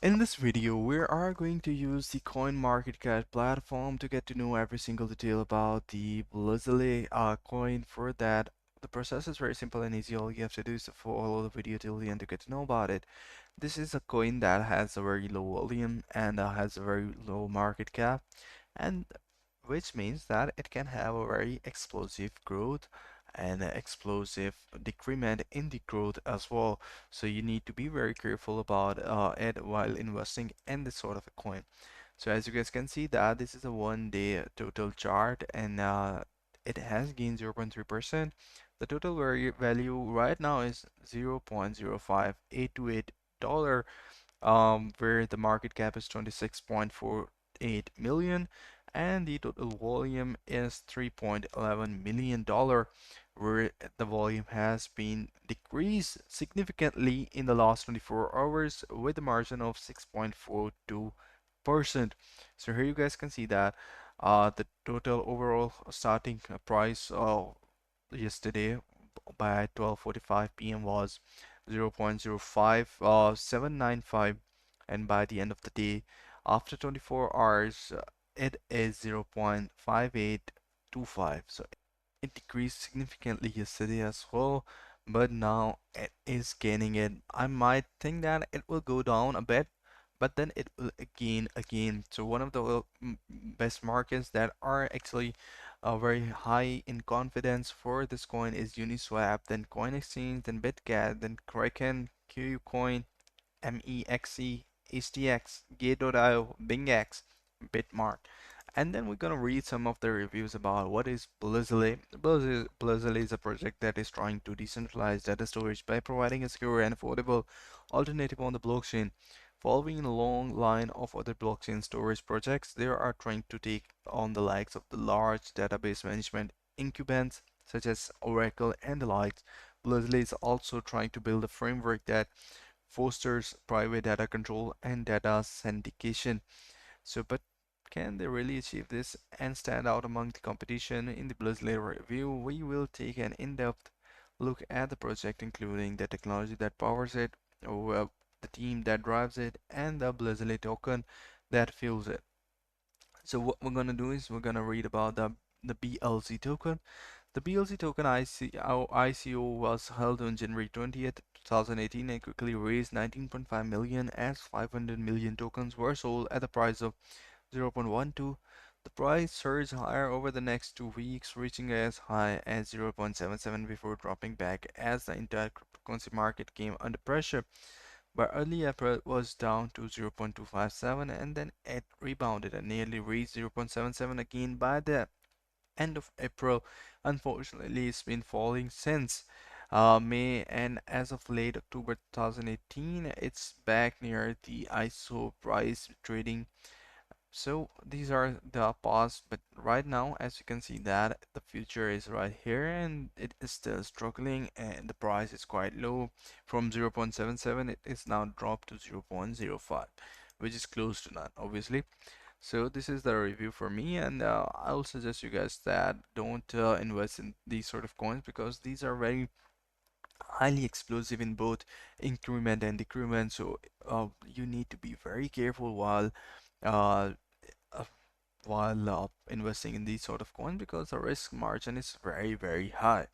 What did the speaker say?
In this video, we are going to use the CoinMarketCap platform to get to know every single detail about the BLUZELLE coin. For that, the process is very simple and easy. All you have to do is to follow the video till the end to get to know about it. This is a coin that has a very low volume and has a very low market cap, and which means that it can have a very explosive growth and an explosive decrement in the growth as well. So you need to be very careful about it while investing in this sort of a coin. So as you guys can see that this is a 1 day total chart, and it has gained 0.3%. The total value right now is 0.05828 dollar, where the market cap is 26.48 million and the total volume is 3.11 million dollar, where the volume has been decreased significantly in the last 24 hours with a margin of 6.42%. So here you guys can see that the total overall starting price yesterday by 12:45 p.m. was 0.05795, and by the end of the day, after 24 hours, it is 0.5825. So it decreased significantly yesterday as well, but now it is gaining it. I might think that it will go down a bit, but then it will again. So one of the best markets that are actually very high in confidence for this coin is Uniswap, then Coin Exchange, then Bitget, then Kraken, KuCoin, MEXC, HTX, Gate.io, BingX, Bitmart. And then we're gonna read some of the reviews about what is BLZ. BLZ is a project that is trying to decentralize data storage by providing a secure and affordable alternative on the blockchain. Following a long line of other blockchain storage projects, they are trying to take on the likes of the large database management incumbents such as Oracle and the likes. BLZ is also trying to build a framework that fosters private data control and data syndication. So, but can they really achieve this and stand out among the competition? In the BLZ review, we will take an in-depth look at the project, including the technology that powers it, the team that drives it, and the BLZ token that fuels it. So what we're gonna do is we're gonna read about the BLZ token. The BLZ token ICO was held on January 20th, 2018 and quickly raised 19.5 million as 500 million tokens were sold at the price of 0.12. The price surged higher over the next 2 weeks, reaching as high as 0.77 before dropping back as the entire cryptocurrency market came under pressure. By early April, it was down to 0.257 and then it rebounded and nearly reached 0.77 again by the end of April. Unfortunately, it's been falling since May, and as of late October 2018, it's back near the ISO price trading. So these are the past, but right now, as you can see that the future is right here and it is still struggling and the price is quite low. From 0.77, it is now dropped to 0.05, which is close to none, obviously. So this is the review for me, and I'll suggest you guys that don't invest in these sort of coins because these are very highly explosive in both increment and decrement. So you need to be very careful uh, uh, while investing in these sort of coins because the risk margin is very high.